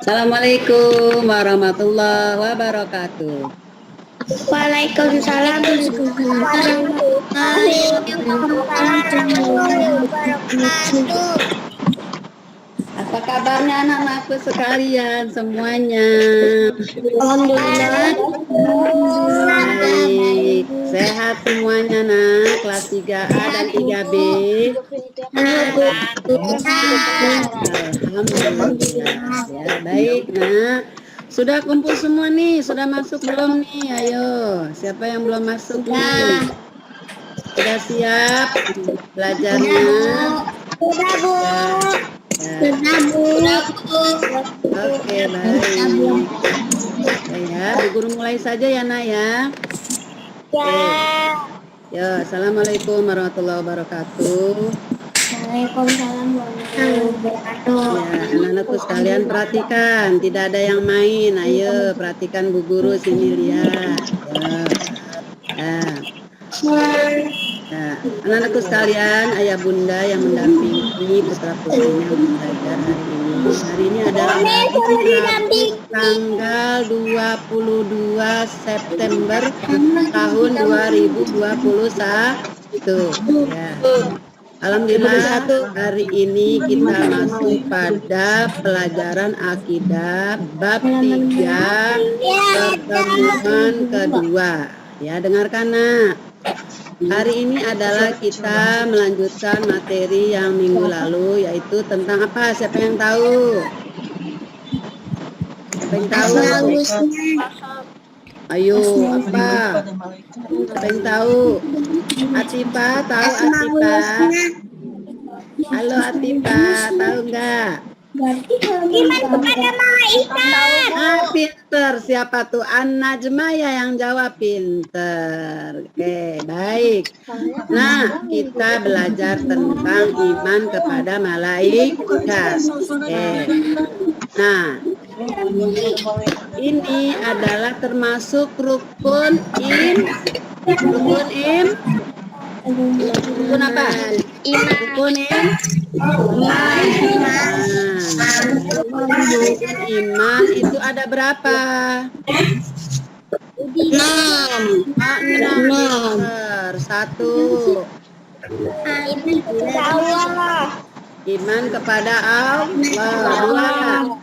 Assalamualaikum warahmatullahi wabarakatuh. Waalaikumsalam warahmatullahi wabarakatuh. Apa kabarnya anak-anakku sekalian semuanya? Alhamdulillah. Baik, sehat semuanya nak, kelas 3A dan 3B. Alhamdulillah. Ya, baik nak. Sudah kumpul semua nih, sudah masuk belum nih? Ayo, siapa yang belum masuk nih? Sudah siap belajarnya? Sudah, Bu. Ya. Oke, baik. Ya, Bu Guru mulai saja ya nak ya. Ya. Ya, assalamualaikum warahmatullahi wabarakatuh. Waalaikumsalam warahmatullahi wabarakatuh. Ya, anak-anakku sekalian perhatikan, tidak ada yang main. Ayo, perhatikan Bu Guru sini lihat. Ya. Nah, anak-anakku sekalian, ayah bunda yang mendampingi putra putrinya untuk belajar hari ini. Hari ini adalah hari tanggal 22 September tahun 2021. Ya. Alhamdulillah hari ini kita masuk pada pelajaran akidah bab 3 pertemuan kedua. Ya, dengarkan nak. Hari ini adalah kita melanjutkan materi yang minggu lalu, yaitu tentang apa? Siapa yang tahu? Siapa yang tahu? Ayo, apa? Siapa yang tahu? Atipa, tahu Atipa? Halo Atipa, tahu nggak? Iman kepada malaikat. Pinter. Siapa tuh? An-Najma ya yang jawab, pinter. Oke, baik. Nah, kita belajar tentang iman kepada malaikat. Oke. Nah, ini adalah termasuk rukun apa? Rukun iman itu ada berapa? 6. 6. Satu. Iman kepada Allah.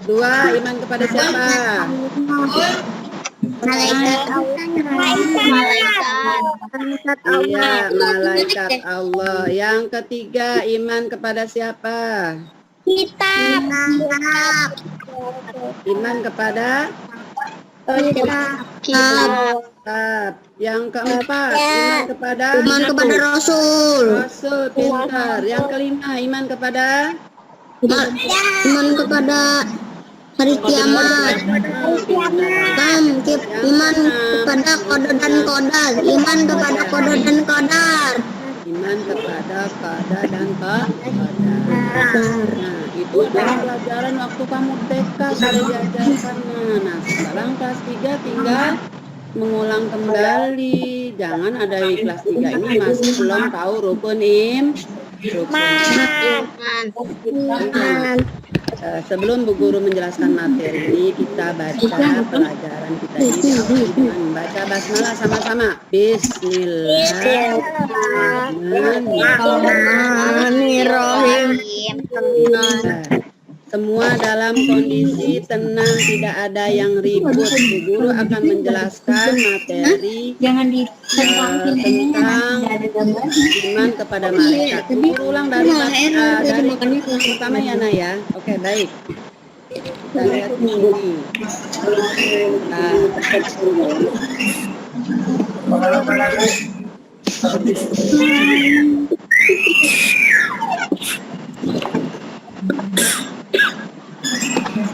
Dua, iman kepada siapa? Malaikat. Iya, malaikat Allah. Yang ketiga, iman kepada siapa? Kitab. Iman kepada kitab. Yang keempat, iman kepada Rasul. Rasul, pintar. Yang kelima, iman kepada hari kiamat. Iman kepada qada dan qadar. Iman kepada qada dan qadar. Iman kepada qada dan qadar. Nah, itu adalah pelajaran waktu kamu TK sudah diajarkan. Nah, sekarang kelas 3 tinggal mengulang kembali. Jangan ada di kelas 3 ini masih belum tahu rukun iman. Sebelum Bu Guru menjelaskan materi ini, kita baca pelajaran kita ini dengan membaca basmalah sama-sama. Bismillahirrahmanirrahim. Semua dalam kondisi tenang, tidak ada yang ribut. Bu Guru akan menjelaskan materi tentang iman kepada malaikat. Bu Guru ulang dari pertama ya Nak ya. Oke, baik. Kita lihat ini.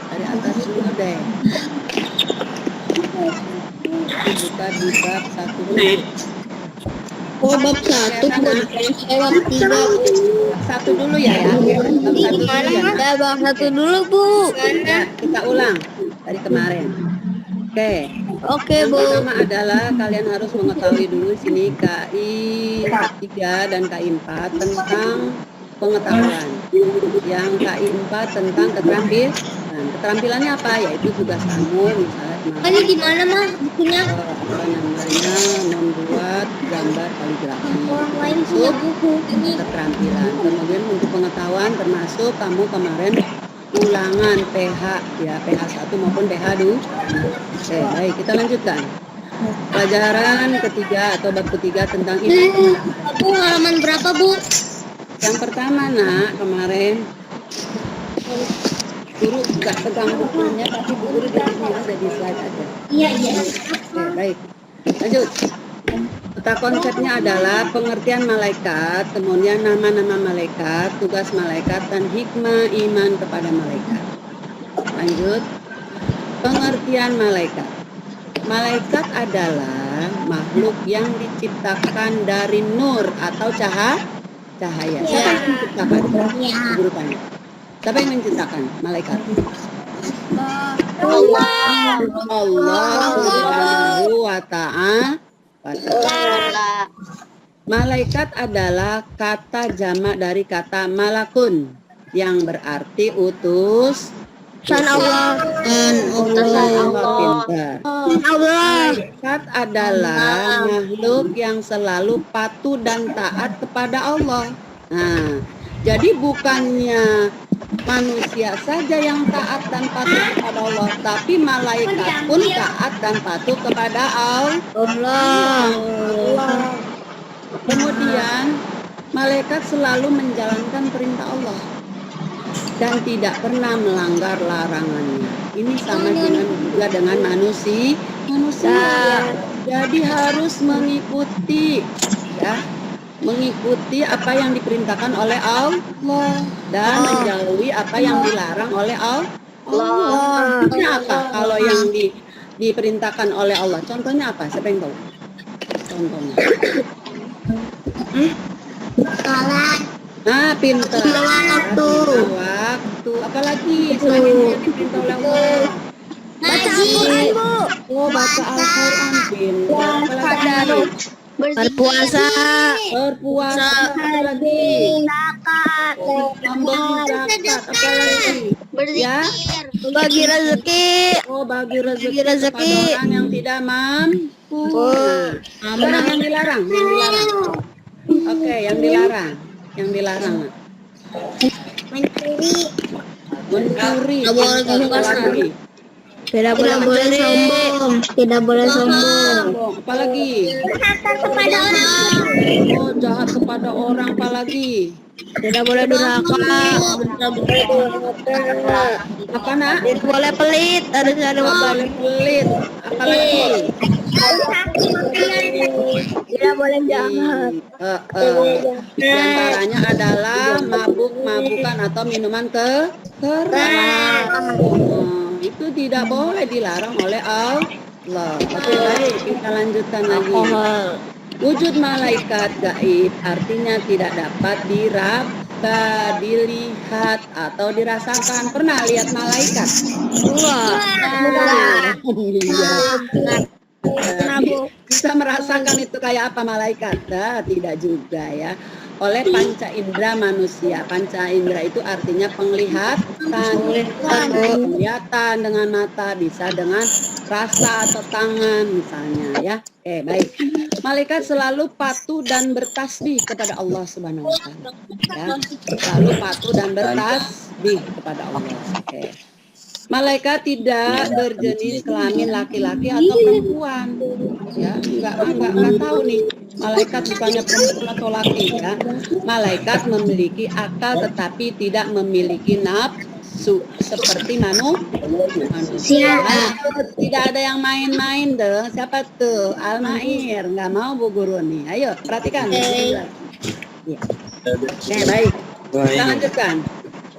Dari atas dulu deh. Buka di bab 1 dulu. Oh, bab 1 lewat 3. Bab 1 dulu ya. Bab 1 dulu, Bu. Ya, kita ulang dari kemarin. Oke, Bu. Yang pertama adalah kalian harus mengetahui dulu sini KI 3 dan KI 4 tentang pengetahuan. Yang KI4 tentang keterampilan. Keterampilannya apa? Yaitu tugas kamu misalnya Ini di mana mah bukunya? apa namanya membuat gambar kaligrafi. Orang lain punya buku ini. Keterampilan. Kemudian untuk pengetahuan termasuk kamu kemarin ulangan PH ya, PH1 maupun PH2. Oke, baik, kita lanjutkan. Pelajaran ketiga atau bab ketiga tentang ini. Bu, halaman berapa, Bu? Yang pertama, Nak, kemarin guru nggak pegang bukunya, tapi Bu Guru di sini ada di slide aja. Iya. Oke, baik. Lanjut. Peta konsepnya adalah pengertian malaikat, kemudian nama-nama malaikat, tugas malaikat, dan hikmah iman kepada malaikat. Lanjut. Pengertian malaikat. Malaikat adalah makhluk yang diciptakan dari nur atau cahaya. Siapa yang menciptakan? Guru tanya. Siapa yang menciptakan malaikat? Allah Subhanahu wa ta'ala. Malaikat adalah kata jamak dari kata malakun yang berarti utus. Allah. Pintar. Malaikat adalah makhluk yang selalu patuh dan taat kepada Allah. Nah, jadi bukannya manusia saja yang taat dan patuh kepada Allah, tapi malaikat pun taat dan patuh kepada Allah. Kemudian malaikat selalu menjalankan perintah Allah dan tidak pernah melanggar larangannya. Ini sama juga dengan manusia. Jadi harus mengikuti ya, mengikuti apa yang diperintahkan oleh Allah dan menjauhi apa yang dilarang oleh Allah. Contohnya apa? Kalau yang diperintahkan oleh Allah, contohnya apa? Siapa yang tahu? Contohnya. Salat. Nah, pintar. Waktu. Apalagi selain yang diperintah oleh Allah. Baca Al-Quran, Bu. Oh, baca Al-Quran, pintar. Apalagi? Berpuasa. Apalagi? Memberi zakat. Apalagi? Ya? Bagi rezeki. Oh, bagi rezeki kepada orang yang tidak mampu. Sekarang yang dilarang. Oke, yang dilarang. Mencuri. Tidak boleh sombong. Apalagi? Oh, jahat kepada orang. Apalagi? Tidak boleh durhaka. Apa, Nak? Tidak boleh pelit. Boleh pelit. Apalagi? Tidak boleh jahat. Di antaranya adalah mabuk-mabukan atau minuman keras. Itu tidak boleh dilarang oleh Allah. Oke, baik, kita lanjutkan lagi. Wujud malaikat gaib artinya tidak dapat dilihat atau dirasakan. Pernah lihat malaikat? Bisa merasakan itu kayak apa malaikat? Tidak juga ya. Oleh panca indera manusia. Panca indera itu artinya penglihatan dengan mata, bisa dengan rasa atau tangan misalnya ya. Oke, baik. Malaikat selalu patuh dan bertasbih kepada Allah Subhanahu wa taala. Ya. Selalu patuh dan bertasbih kepada Allah. Oke. Malaikat tidak berjenis kelamin laki-laki atau perempuan. Ya, enggak tahu nih. Malaikat bukannya perempuan atau laki ya. Malaikat memiliki akal tetapi tidak memiliki nafsu seperti manusia. Tidak ada yang main-main deh. Siapa tuh? Al-Mair. Nggak mau Bu Guru nih. Ayo perhatikan. Ya. Oke, baik. Kita lanjutkan.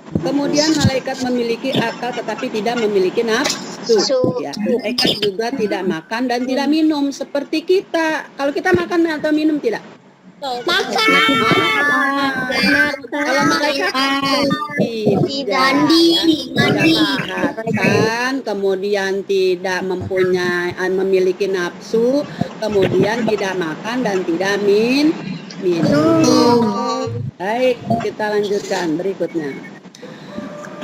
Kemudian malaikat memiliki akal tetapi tidak memiliki nafsu. Ya. Malaikat juga tidak makan dan tidak minum seperti kita. Kalau kita makan atau minum tidak? Makan. Kalau malaikat tidak makan, kemudian tidak memiliki nafsu, kemudian tidak makan dan tidak minum. Baik, kita lanjutkan berikutnya.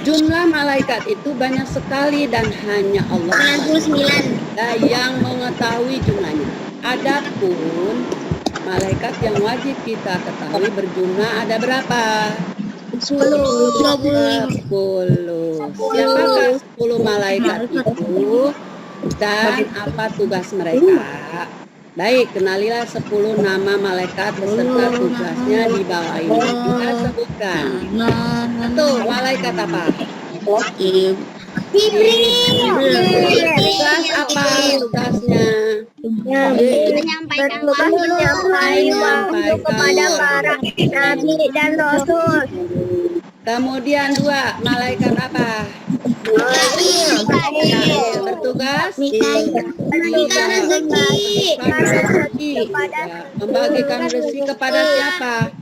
Jumlah malaikat itu banyak sekali dan hanya Allah 99. yang mengetahui jumlahnya. Adapun malaikat yang wajib kita ketahui berjumlah ada berapa? 10. 10. Siapakah 10 malaikat itu dan apa tugas mereka? Baik, kenalilah 10 nama malaikat beserta tugasnya di bawah ini. Kita sebutkan. Satu, malaikat apa? Tugas apa tugasnya? Menyampaikan wahyu kepada para nabi dan rasul. Kemudian 2, malaikat apa? Bertugas Memberikan rezeki. membagikan rezeki kepada siapa?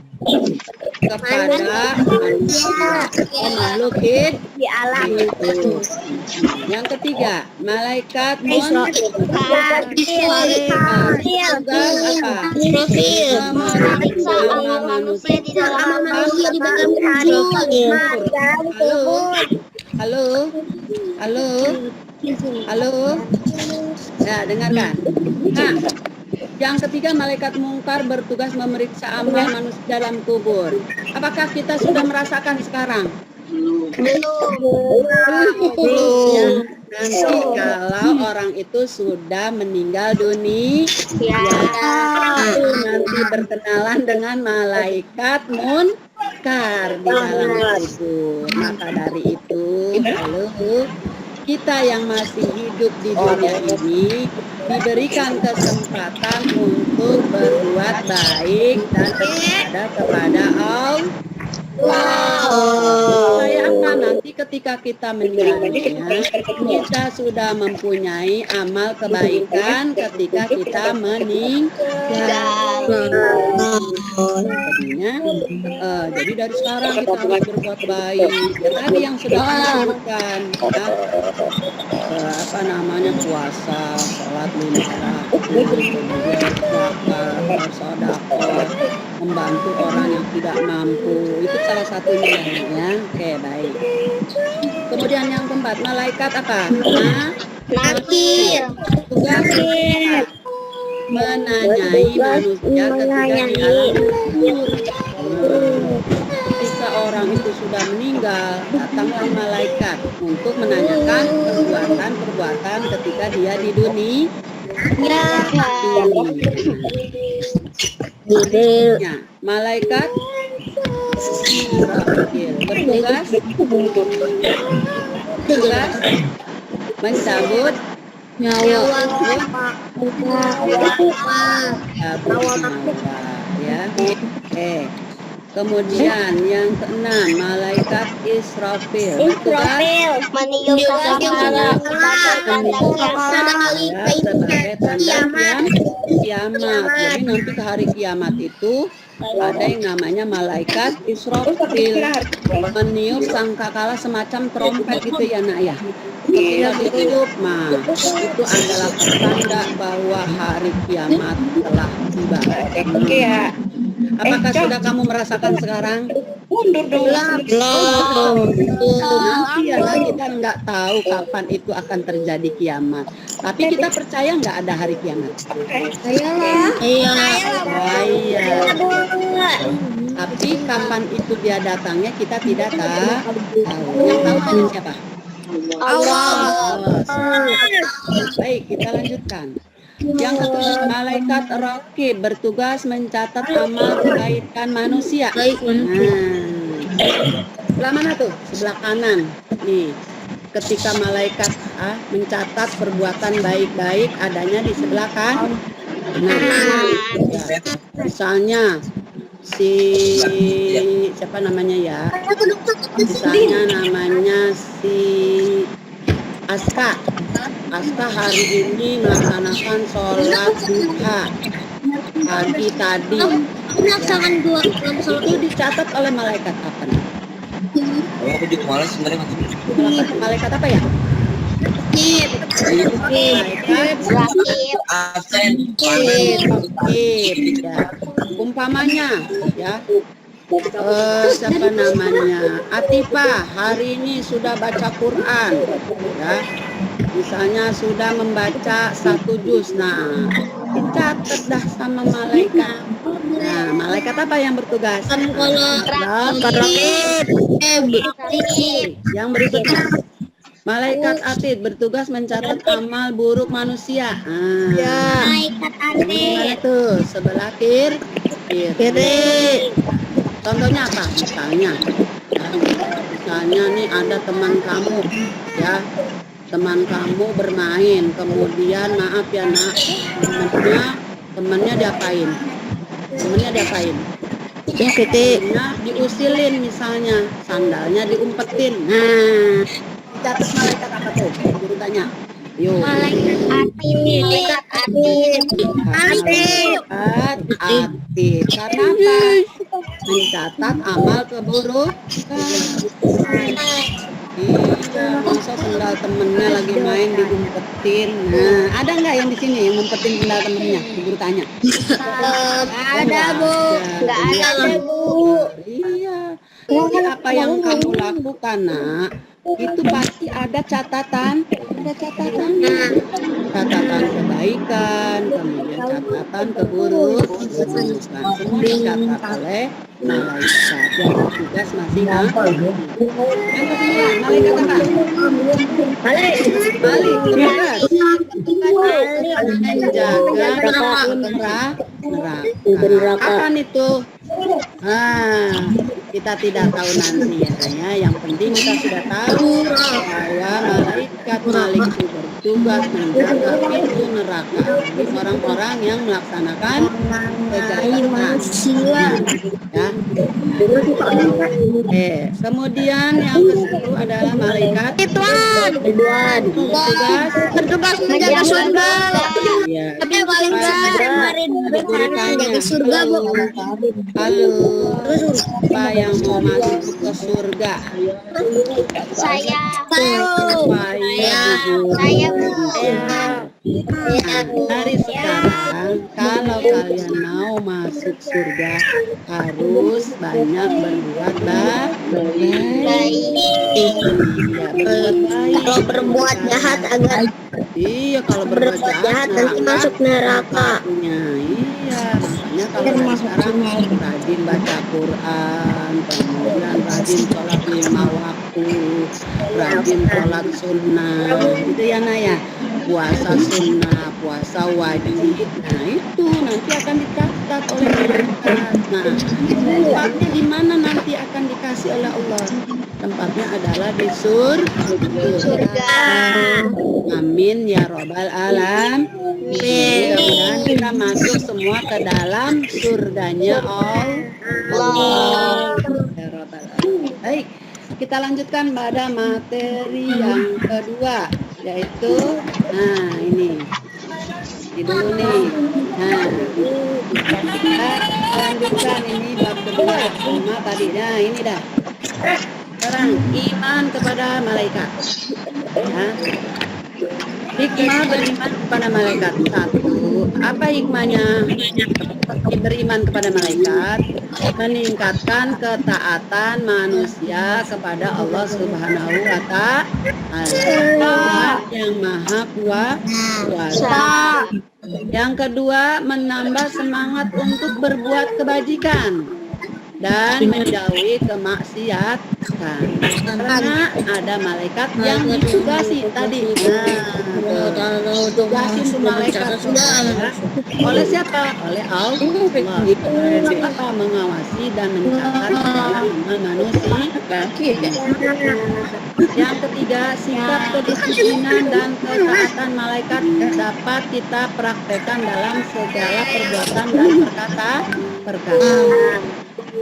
Kepada manusia, makhluk hidup Di alam. Yang ketiga, malaikat Israfil. tugas apa? Memeriksa amal manusia di dalam Halo, halo, halo. Ya, dengarkan. Nah, yang ketiga, malaikat mungkar bertugas memeriksa amal manusia dalam kubur. Apakah kita sudah merasakan sekarang? Belum. Nanti kalau orang itu sudah meninggal dunia, nanti berkenalan dengan malaikat munkar di dalam kubur. Maka dari itu, halo, kita yang masih hidup di dunia ini diberikan kesempatan untuk berbuat baik dan beribadah kepada Allah. Supaya apa? Nanti ketika kita meninggal dunia, kita sudah mempunyai amal kebaikan ketika kita meninggal. Jadi dari sekarang kita harus berbuat baik. Ya, tadi yang sudah disebutkan, ya, apa namanya, puasa, sholat 5 waktu, kemudian zakat, bersedekah, membantu orang yang tidak mampu, itu salah satunya ya. Oke, baik. Kemudian yang keempat, malaikat apa? Nakir. Tugas menanyai manusia ketika di alam kubur. Ketika orang itu sudah meninggal, datanglah malaikat untuk menanyakan perbuatan-perbuatan ketika dia di dunia. Ya, malaikat bertugas mencabut nyawa ya. Kemudian yang keenam, malaikat Israfil Meniup sangkakala sebagai tanda kiamat. Jadi nanti ke hari kiamat itu ada yang namanya malaikat Israfil meniup sangkakala semacam trompet gitu ya nak ya. Ketika ditiup, itu adalah pertanda bahwa hari kiamat telah tiba. Oke ya. Apakah sudah kamu merasakan sekarang? Belum. Nanti ya, kita nggak tahu kapan itu akan terjadi kiamat. Tapi kita percaya nggak ada hari kiamat? Iya. Tapi kapan itu dia datangnya kita tidak tahu. Yang tahu hanya siapa? Allah. Baik, kita lanjutkan. Yang ketujuh, malaikat rakib bertugas mencatat amal kebaikan manusia. Sebelah mana tuh? Sebelah kanan. Nih, ketika malaikat mencatat perbuatan baik-baik adanya di sebelah kanan. Misalnya siapa namanya ya? Misalnya namanya si Aska hari ini melaksanakan sholat duha pagi tadi. Itu dicatat oleh malaikat apa? Aku juga malas sebenarnya. Malaikat apa ya? Malaikat Absen. ya. umpamanya ya, siapa namanya, Atifah hari ini sudah baca Quran ya, misalnya sudah membaca 1 juz, nah dicatat dah sama malaikat. Nah, malaikat apa yang bertugas? Yang berikutnya, malaikat atid bertugas mencatat amal buruk manusia. Gimana tuh? Sebelah kiri. Contohnya apa? Misalnya nih ada teman kamu ya, teman kamu bermain, kemudian maaf ya nak, temennya diapain? Ya titik. Temennya diusilin misalnya, sandalnya diumpetin. Nah, catat malaikat apa tuh? Guru tanya. Yuk. Malaikat atid. Atid. Karena apa? Mencatat amal keburukan. Iya, masa sendal temennya lagi main diumpetin. Nah, ada nggak yang di sini yang ngumpetin sendal temennya? Guru tanya. Ada Bu. Nggak ada Bu. Iya. Jadi apa yang kamu lakukan, nak? Itu pasti ada catatannya, catatan kebaikan, kemudian catatan keburukan, semua dicatat oleh malaikat yang bertugas masing-masing. Yang ketiga, malaikat apa? Balik tugas menjaga neraka. Kapan itu? Kita tidak tahu nanti ya. Yang penting kita sudah tahu bahwa malaikat Malik itu bertugas menjaga pintu neraka bagi orang-orang yang melaksanakan kejahatan. Ya. Kemudian yang ke-10 adalah malaikat Bertugas menjaga surga. Ya. Tapi paling menjaga surga Bu. Halo, siapa yang mau masuk ke surga? Saya Dari sekarang, kalau kalian mau masuk surga, harus banyak berbuat baik. Kalau berbuat jahat agak Iya, kalau berbuat jahat nanti masuk neraka. Iya, makanya kalau sekarang rajin baca Quran, kemudian rajin sholat 5 waktu, rajin sholat sunnah, gitu ya Naya. Puasa sunnah, puasa wajib, nah itu nanti akan dicatat oleh malaikat. Nah, tempatnya di mana nanti akan dikasih oleh Allah? Tempatnya adalah di surga. Amin ya robbal alam. Mudah-mudahan kita masuk semua ke dalam surganya Allah. Ya robbal alamin. Baik, kita lanjutkan pada materi yang kedua, yaitu ini dulu nih. Nah, kita lanjutkan ini bab kedua sama tadinya ini dah. Sekarang iman kepada malaikat. Ya. Hikmah beriman kepada malaikat. 1. Apa hikmahnya beriman kepada malaikat? Meningkatkan ketaatan manusia kepada Allah Subhanahu wa Ta'ala yang Maha Kuasa. Yang kedua, menambah semangat untuk berbuat kebajikan dan menjauhi kemaksiatan, karena ada malaikat yang ditugasi tadi. Tugasin tuh malaikat oleh siapa? Oleh Allah. Siapa mengawasi dan mencatat amal manusia. Yang ketiga, sikap kedisiplinan dan ketaatan malaikat dapat kita praktekkan dalam segala perbuatan dan perkataan.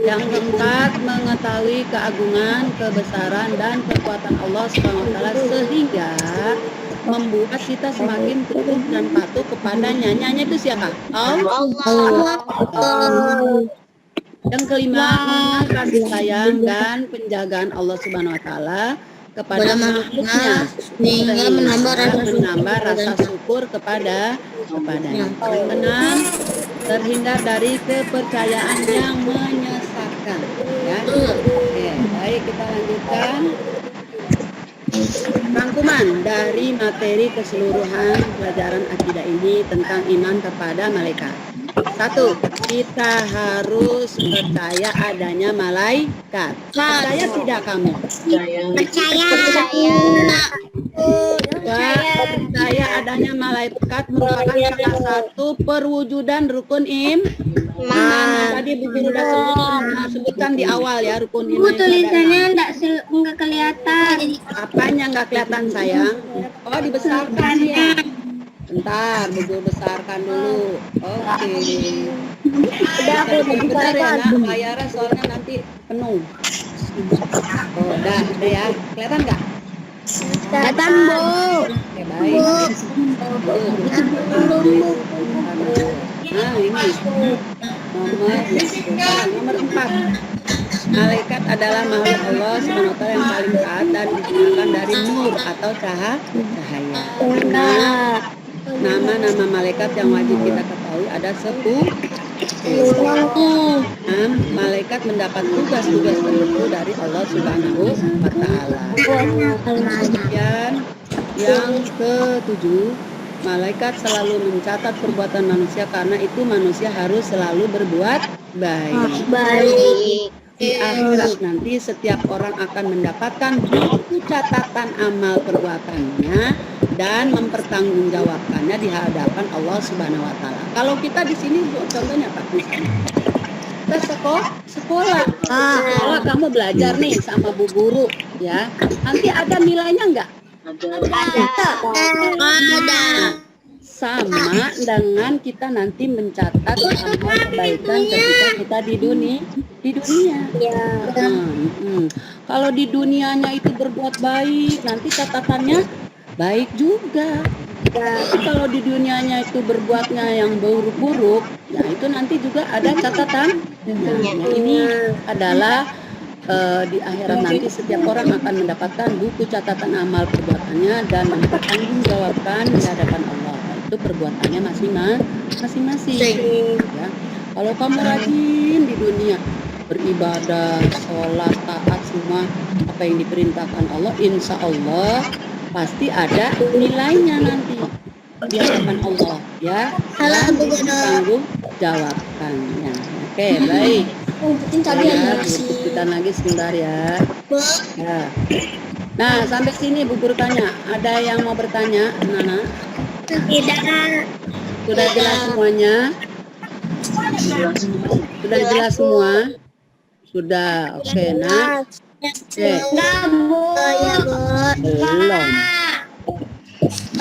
Yang keempat, mengetahui keagungan, kebesaran, dan kekuatan Allah SWT sehingga membuat kita semakin tunduk dan patuh kepadanya. Nyanya itu siapa? Allah. Yang kelima, kasih sayang dan penjagaan Allah Subhanahu Wa Taala kepada makhluknya sehingga menambah rasa syukur kepadanya. Keenam, terhindar dari kepercayaan yang menyesatkan. Ya. Oke, baik kita lanjutkan. Rangkuman dari materi keseluruhan pelajaran akidah ini tentang iman kepada malaikat. 1. Kita harus percaya adanya malaikat. Percaya tidak kamu? Percaya. Percaya adanya malaikat merupakan salah satu perwujudan rukun iman. Tadi Bu Guru sudah sebutkan di awal ya, rukun iman. Tulisannya enggak kelihatan. Apanya nggak kelihatan sayang? Oh, dibesarkan ya. Bentar, Bu Guru besarkan dulu. Oke. Udah aku Bentar ya nak, layarnya soalnya nanti penuh. Oh, udah ya. Kelihatan nggak? Kelihatan, Bu. Oke, baik. Nah, ini nomor 4. Malaikat adalah makhluk Allah SWT yang paling taat dan diciptakan dari nur atau cahaya. Nama-nama malaikat yang wajib kita ketahui ada 10. Malaikat mendapat tugas-tugas tertentu dari Allah Subhanahu wa Ta'ala. Kemudian yang ke-7, malaikat selalu mencatat perbuatan manusia karena itu manusia harus selalu berbuat baik. Di akhirat nanti setiap orang akan mendapatkan buku catatan amal perbuatannya dan mempertanggungjawabkannya di hadapan Allah Subhanahu wa Ta'ala. Kalau kita di sini contohnya Pak, kita sekolah kamu belajar nih sama Bu Guru ya. Nanti ada nilainya enggak? Ada. Sama dengan kita nanti mencatat amal kebaikan ketika kita di dunia. Kalau di dunianya itu berbuat baik, nanti catatannya baik juga. Tapi kalau di dunianya itu berbuatnya yang buruk-buruk, ya itu nanti juga ada catatan. Nah, ini adalah di akhirat nanti setiap orang akan mendapatkan buku catatan amal perbuatannya dan mempertanggungjawabkan di hadapan Allah. Itu perbuatannya masing-masing. Ya. Kalau kamu rajin di dunia, beribadah, sholat, taat semua apa yang diperintahkan Allah, insya Allah pasti ada nilainya nanti di hadapan Allah ya. Tanggung jawabkannya. Oke, baik. Kita lagi sebentar ya. Nah, sampai sini Bu Guru tanya. Ada yang mau bertanya, Nana? Tidak. Sudah jelas semuanya? Sudah jelas semua? Sudah. Oke, nah. Oke. Belum.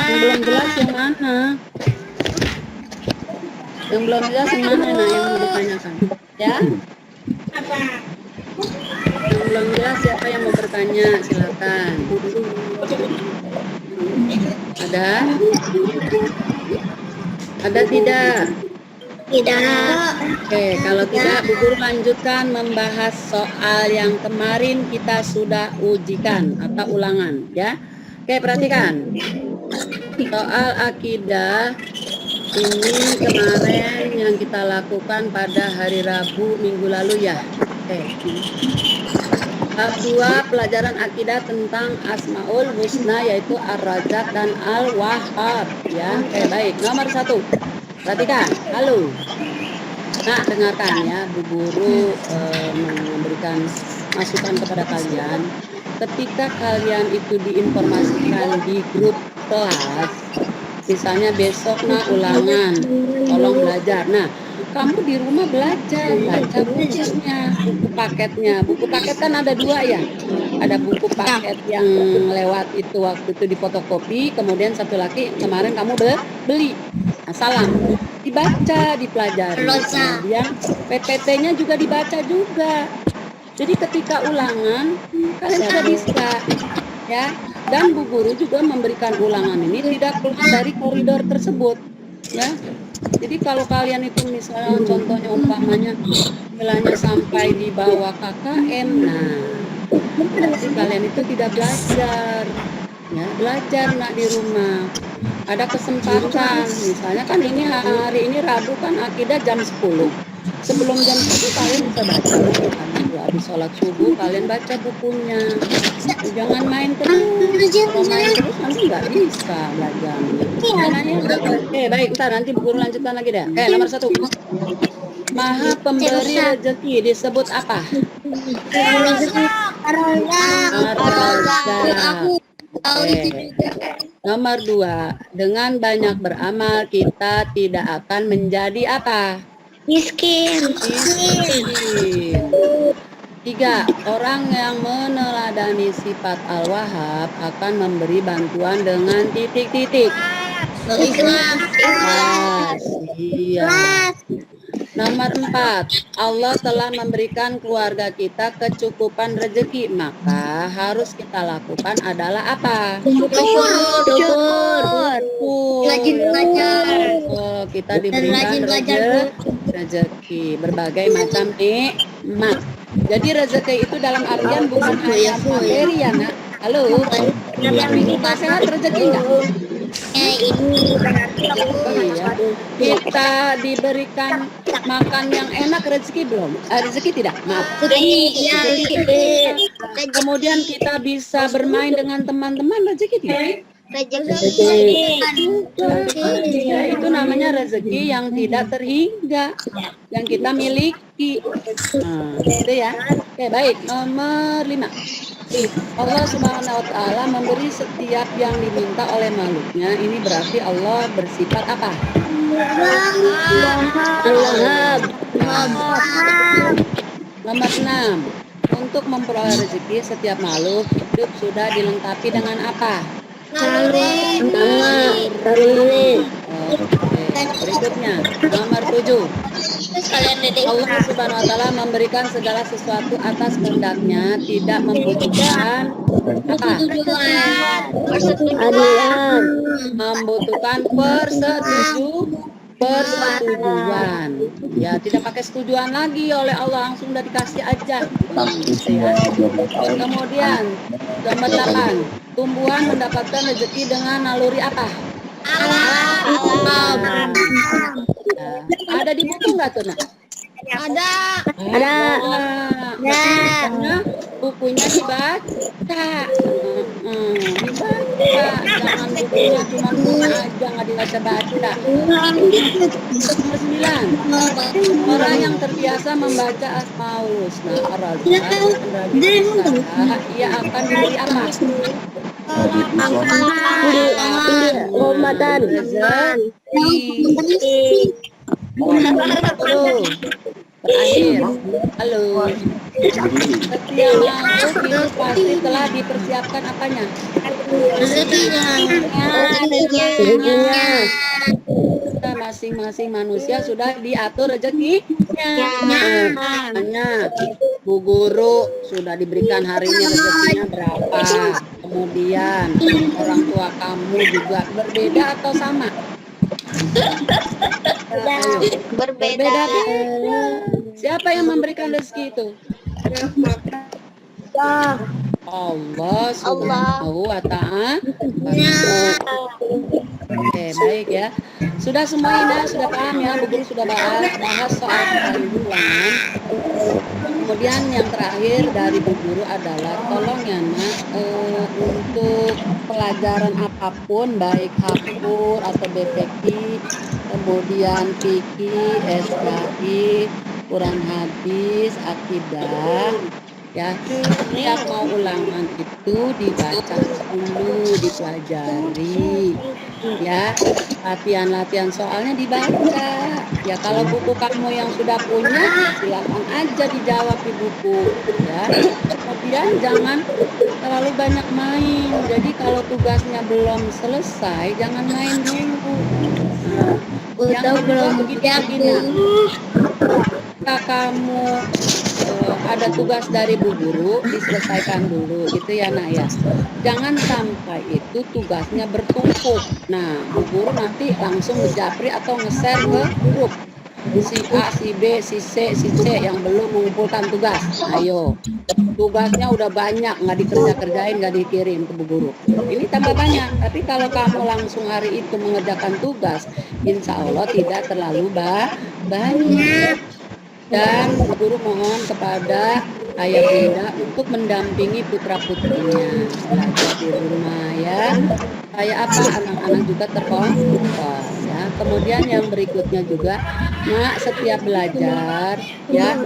Yang belum jelas yang mana? Yang belum jelas yang mana nah yang mau ditanyakan? Ya? Yang belum jelas siapa yang mau bertanya? Silakan. Ada? Ada tidak? Tidak. Oke, kalau tidak Bu Guru lanjutkan membahas soal yang kemarin kita sudah ujikan atau ulangan ya. Oke, perhatikan. Soal akidah ini kemarin yang kita lakukan pada hari Rabu minggu lalu ya. Oke. Bab 2 pelajaran akidah tentang Asmaul Husna yaitu Ar-Razzaq dan Al-Wahhab ya. Oke, baik. Nomor 1. Perhatikan. Halo. Nah, dengarkan ya, Bu Guru memberikan masukan kepada kalian. Ketika kalian itu diinformasikan di grup kelas, misalnya besok ulangan, tolong belajar. Nah, kamu di rumah belajar, baca bukunya, buku paketnya. Buku paket kan ada 2 ya. Ada buku paket yang lewat itu waktu itu di fotokopi, kemudian satu lagi kemarin kamu beli. Nah, salam. Dibaca, dipelajari. Kemudian PPT-nya juga dibaca juga. Jadi ketika ulangan kalian sudah bisa ya. Dan Bu Guru juga memberikan ulangan ini tidak keluar dari koridor tersebut ya. Jadi kalau kalian itu misalnya contohnya umpamanya nilainya sampai di bawah KKM, nah berarti kalian itu tidak belajar Ya, belajar nak di rumah. Ada kesempatan, misalnya kan ini hari ini Rabu kan akidah jam 10. Sebelum jam 10 kalian bisa baca buku kan. Habis sholat subuh kalian baca bukunya. Jangan main terus. Kalau main terus nanti nggak bisa belajarnya. Nanya, baik, ntar nanti guru lanjutkan lagi deh. Nomor 1. Maha pemberi rezeki disebut apa? Nomor 2, dengan banyak beramal kita tidak akan menjadi apa? Miskin. 3, orang yang meneladani sifat Al-Wahhab akan memberi bantuan dengan titik-titik. Nomor 4, Allah telah memberikan keluarga kita kecukupan rezeki, maka harus kita lakukan adalah apa? Syukur. Rajin belajar. Kita diberikan rezeki, berbagai macam nikmat. Jadi rezeki itu dalam artian bukan hanya materi ya nak. Halo, kita sehat rezeki enggak? Ini berarti Kita diberikan makan yang enak rezeki belum? Rezeki tidak? Maaf. Kemudian kita bisa bermain dengan teman-teman rezeki tidak? Itu namanya rezeki yang tidak terhingga, yang kita miliki. Itu ya. Oke, baik. Nomor 5. Allah Subhanahu wa Ta'ala memberi setiap yang diminta oleh makhluknya. Ini berarti Allah bersifat apa? Nomor 6. Untuk memperoleh rezeki, setiap makhluk hidup sudah dilengkapi dengan apa? Berikutnya, nomor 7. Allah Subhanahu wa Ta'ala memberikan segala sesuatu atas kehendaknya, tidak membutuhkan apa? Membutuhkan persetujuan. Ya, tidak pakai setujuan lagi oleh Allah, langsung udah dikasih aja. Kemudian nomor 8, tumbuhan mendapatkan rezeki dengan naluri apa? Ada di buku nggak tuh nak? Ada. Bukunya dibaca. Jangan bukunya cuma buku aja nggak dibaca-baca. Nomor 9, orang yang terbiasa membaca Asmaul Husna ia akan diberi apa? Terakhir, halo. Setiap makhluk hidup pasti telah dipersiapkan apanya? Masing-masing manusia sudah diatur rezekinya. Hanya Bu Guru sudah diberikan hari ini rezekinya berapa. Kemudian orang tua kamu juga berbeda atau sama? Berbeda. Siapa yang memberikan rezeki itu? Allah Subhanahu wa Ta'ala. Oke, baik ya. Sudah semuanya sudah paham ya, Bu Guru sudah bahas soal ulangan. Kemudian yang terakhir dari Bu Guru adalah tolong ya nak, untuk pelajaran apapun baik Hafur atau BPK, kemudian fikih, SKI, Quran hadis, akidah, ya setiap mau ulangan itu dibaca dulu, dipelajari, ya latihan soalnya dibaca. Ya kalau buku kamu yang sudah punya silakan aja dijawab di buku, ya. Kemudian jangan terlalu banyak main. Jadi kalau tugasnya belum selesai jangan main dulu. Yang belum begini. Jika kamu ada tugas dari Bu Guru diselesaikan dulu gitu ya nak ya. Jangan sampai itu tugasnya bertumpuk. Nah Bu Guru nanti langsung ngejapri atau nge-share ke grup. Si A, si B, si C yang belum mengumpulkan tugas. Ayo, tugasnya udah banyak, nggak dikerjain, nggak dikirim ke Bu Guru. Ini tambah banyak, tapi kalau kamu langsung hari itu mengerjakan tugas, insya Allah tidak terlalu banyak. Dan Bu Guru mohon kepada ayah bunda untuk mendampingi putra putrinya belajar di rumah ya. Supaya apa, anak-anak juga terkontrol ya. Kemudian yang berikutnya juga, nak, setiap belajar ya,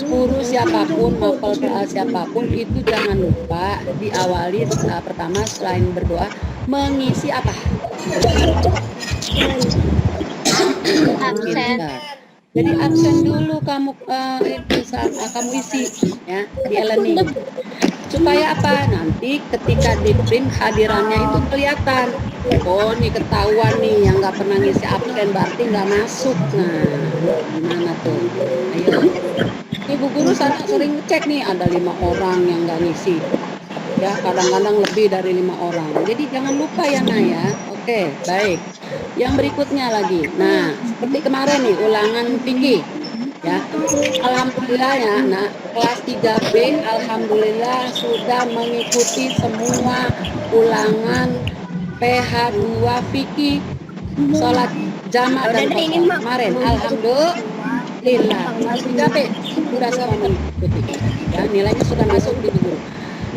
guru siapapun, mapel siapapun itu jangan lupa diawali pertama selain berdoa mengisi apa? Absen. Jadi absen dulu kamu kamu isi ya di e-learning. Supaya apa? Nanti ketika di print hadirannya itu kelihatan. Oh, nih ketahuan nih yang nggak pernah ngisi absen berarti nggak masuk. Nah, gimana tuh? Ayo. Ibu guru sana sering cek nih ada 5 orang yang nggak ngisi. Ya, kadang-kadang lebih dari 5 orang. Jadi jangan lupa ya, Nah ya. Oke, baik. Yang berikutnya lagi. Nah, seperti kemarin nih ulangan fikih. Ya, alhamdulillah ya, nah kelas 3B alhamdulillah sudah mengikuti semua ulangan PH2 fikih sholat jamaah dan qasar kemarin. Alhamdulillah kelas 3B sudah semua mengikuti. Ya, nilainya sudah masuk di Bu Guru.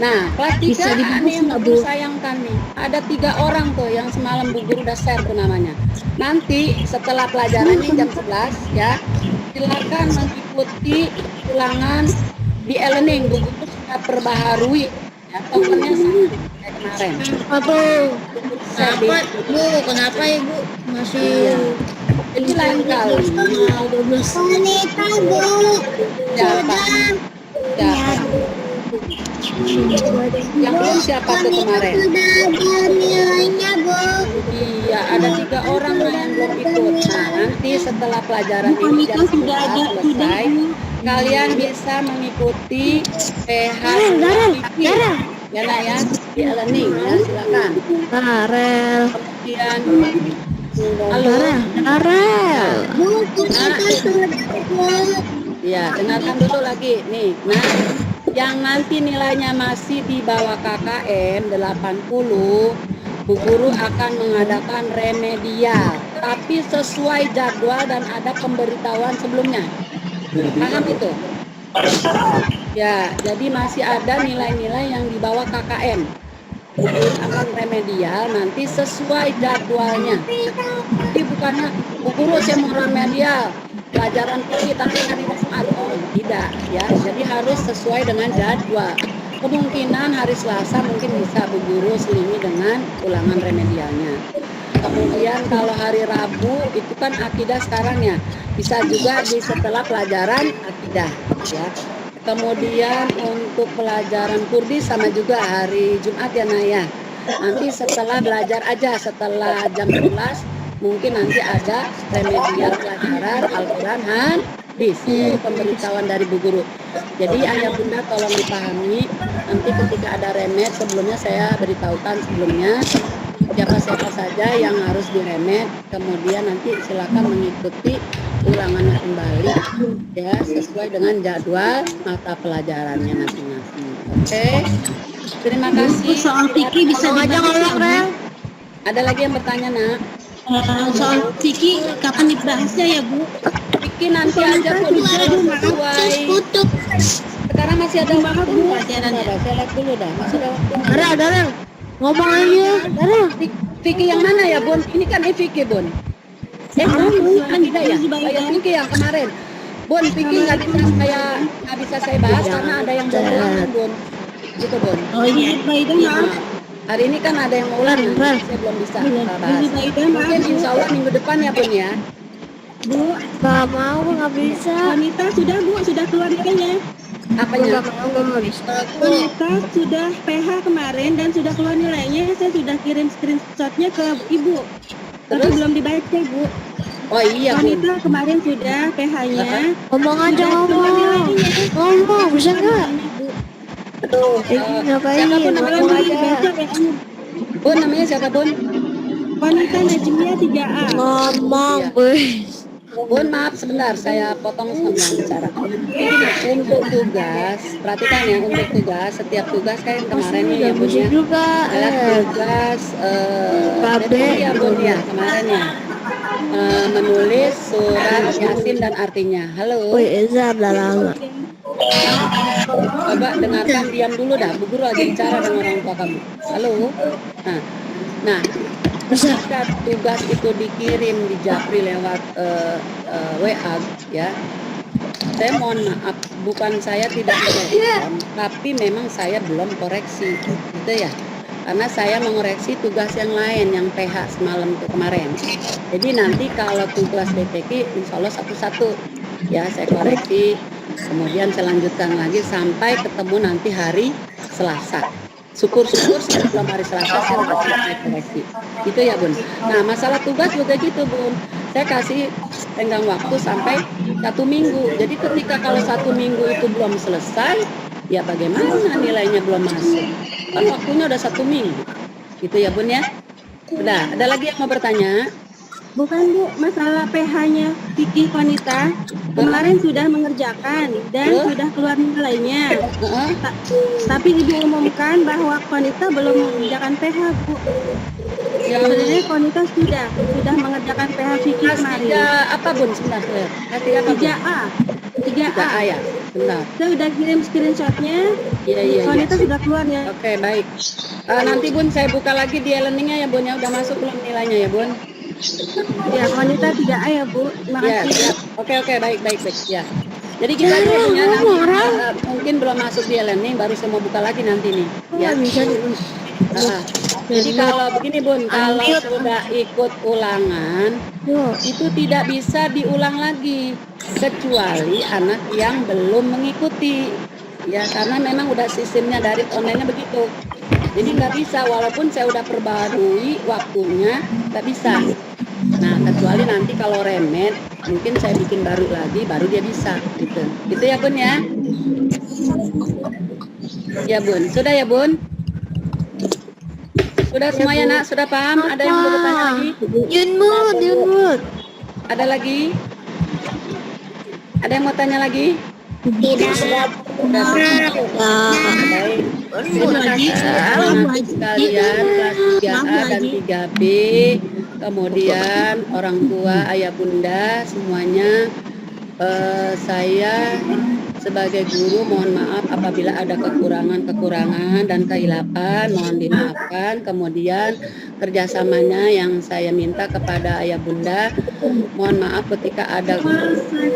Nah, kelas 3 ini yang Bu Guru sayangkan nih. Ada 3 orang tuh yang semalam Bu Guru udah share tuh namanya. Nanti setelah pelajaran ini jam 11 ya, silakan mengikuti ulangan di e-learning. Bu Guru sudah perbaharui ya, tokennya sama kayak kemarin. Kenapa Ibu masih Jadi lain kali mau 12 menit Bu? siapa? Yang belum siapa tuh kemarin? Sudah ada nilainya Bu. Iya, ada 3 orang yang belum ikut. Nah, nanti setelah pelajaran ini jam 11 selesai, kalian bisa mengikuti PH ya, Nak ya, di e-learning ya, silakan. Karel. Kemudian halo. Bu, kita sudah Ya, dengarkan dulu lagi nih. Nah, yang nanti nilainya masih di bawah KKM 80, Bu Guru akan mengadakan remedial, tapi sesuai jadwal dan ada pemberitahuan sebelumnya. Paham itu? Ya, jadi masih ada nilai-nilai yang di bawah KKM. Bu Guru akan remedial nanti sesuai jadwalnya. Jadi bukannya Bu Guru saya mau remedial pelajaran fikih tapi hari Jumat, oh tidak ya. Jadi harus sesuai dengan jadwal. Kemungkinan hari Selasa mungkin bisa Bu Guru selingi dengan ulangan remedialnya. Kemudian kalau hari Rabu itu kan akidah sekarang ya, bisa juga di setelah pelajaran akidah ya. Kemudian untuk pelajaran Kurdi sama juga hari Jumat ya, Naya. Nanti setelah belajar aja, setelah jam 11 mungkin nanti ada remedial pelajaran Al-Quran hadis. Itu pemberitahuan dari Bu Guru. Jadi ayah bunda tolong dipahami, nanti ketika ada remed sebelumnya saya beritahukan sebelumnya siapa-siapa saja yang harus diremed, kemudian nanti silakan mengikuti ulangannya kembali ya sesuai dengan jadwal mata pelajarannya masing-masing. Oke, terima kasih. soal fikih bisa dibahas ya, Bu? Ada lagi yang bertanya, Nak? Soal fikih kapan dibahasnya ya, Bu? Fikih nanti aja pun sesuai. Sekarang masih ada waktu pelajarannya. Saya lihat dulu dah. Masih ada waktu. Darel. Ngomong aja, Darel. Fikih yang mana ya, Bun? Ini kan fikih, Bun. Tidak ya? Kayak fikih yang kemarin. Bun, fikih nggak bisa saya bahas karena ada yang berulang, Bun. Gitu, Bun. Oh iya, baik Nah, hari ini kan ada yang mau ulang, saya belum bisa bahas. Mungkin insya Allah minggu depan ya, Bun ya. Bu, nggak mau, nggak bisa. Wanita sudah, Bu, sudah keluar nilainya. Apanya? Wanita sudah PH kemarin dan sudah keluar nilainya. Saya sudah kirim screenshotnya ke Ibu. Tapi Terus? belum dibaca, Bu. Oh iya, Bun. Wanita kemarin sudah PH-nya. Ngomong aja, ngomong, bisa nggak? Ngapain? Siapa pun namanya, Ngomong Bun? aja. Bun, namanya siapa, Bun? Wanita Najmia 3A. Ngomong, Iya. Bu. Bun, maaf sebentar, saya potong sama yang bicara. Begini, untuk tugas, perhatikan ya, untuk tugas, setiap tugas kayak kemarin nih ya Bun ya. juga. Adalah tugas Babe. ya Bun ya, kemarin ya. Menulis surat Yasin dan artinya. Halo. Woi, Eza udah lama. Coba dengarkan, diam dulu dah. Bu guru lagi bicara dengan orang tua kamu. Halo. Nah, ketika tugas itu dikirim di Japri lewat WA ya. Saya mohon maaf, bukan saya tidak merespon, tapi memang saya belum koreksi, gitu ya. Karena saya mengoreksi tugas yang lain, yang PH semalam itu kemarin. Jadi nanti kalau tugas BTK, insya Allah satu-satu ya saya koreksi. Kemudian saya lanjutkan lagi sampai ketemu nanti hari Selasa. Syukur-syukur sebelum hari Selasa saya sudah selesai koreksi. Gitu ya Bun. Nah masalah tugas juga gitu Bun. Saya kasih tenggang waktu sampai 1 minggu. Jadi ketika kalau 1 minggu itu belum selesai, ya bagaimana nilainya belum masuk? Kan waktunya udah 1 minggu. Gitu ya Bun ya. Udah, ada lagi yang mau bertanya? Bukan Bu, masalah PH-nya Vicky Wanita kemarin sudah mengerjakan dan sudah keluar nilainya. Tapi Ibu umumkan bahwa Wanita belum mengerjakan PH Bu. Sebenarnya Wanita sudah mengerjakan PH Vicky kemarin. 3 apa Bun? Sebentar, kasih apa? 3A. 3A ya. Benar. Saya udah kirim screenshotnya. Iya. Wanita sudah keluar ya. Oke, baik. Nanti Bun saya buka lagi di e-learningnya ya Bun ya. Udah masuk belum nilainya ya Bun? Ya, Wanita 3A ya Bu. Terima kasih. Ya. Oke, baik ya. Jadi kita punya nanti mungkin belum masuk di e-learning, baru saya mau buka lagi nanti nih. Ya. Jadi kalau begini Bun, kalau sudah ikut ulangan itu tidak bisa diulang lagi kecuali anak yang belum mengikuti. Ya, karena memang udah sistemnya dari online-nya begitu. Jadi nggak bisa, walaupun saya udah perbarui waktunya, nggak bisa. Nah, kecuali nanti kalau remet, mungkin saya bikin baru lagi, baru dia bisa, gitu. Gitu ya Bun ya? Ya Bun, sudah ya Bun? Sudah semua ya Nak, sudah paham? Ada yang mau bertanya lagi? Yunmut. Ada lagi? Ada yang mau tanya lagi? Tidak. Baik. Terima kasih anak-anak sekalian kelas 3A dan 3B, kemudian orang tua, ayah bunda semuanya. Saya sebagai guru mohon maaf apabila ada kekurangan dan kehilapan, mohon dimaafkan. Kemudian kerjasamanya yang saya minta kepada ayah bunda, mohon maaf ketika ada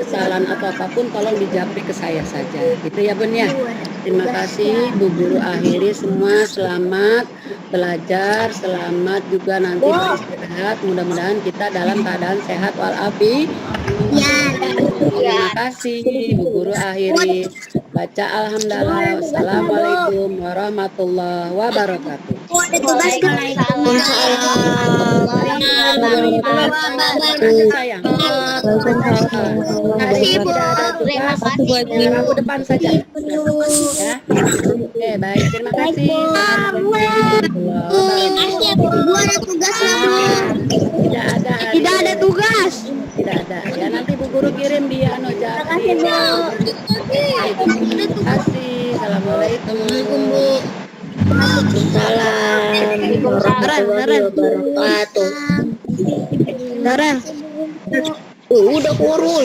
kesalahan atau apapun tolong dijapri ke saya saja, gitu ya Bun ya. Terima kasih Bu Guru, akhiri semua selamat belajar, selamat juga nanti beristirahat, mudah-mudahan kita dalam keadaan sehat walafiat. Terima kasih Bu Guru, akhiri baca alhamdulillah. Wassalamualaikum warahmatullahi wabarakatuh. Sayang. Hari ini tidak ada tugas, minggu depan saja. Ya. Oke, baik. Terima kasih. Tidak ada tugas. Tidak ada. Ya nanti Bu Guru kirim di Anoja. Terima kasih. Assalamualaikum. Udah kurul.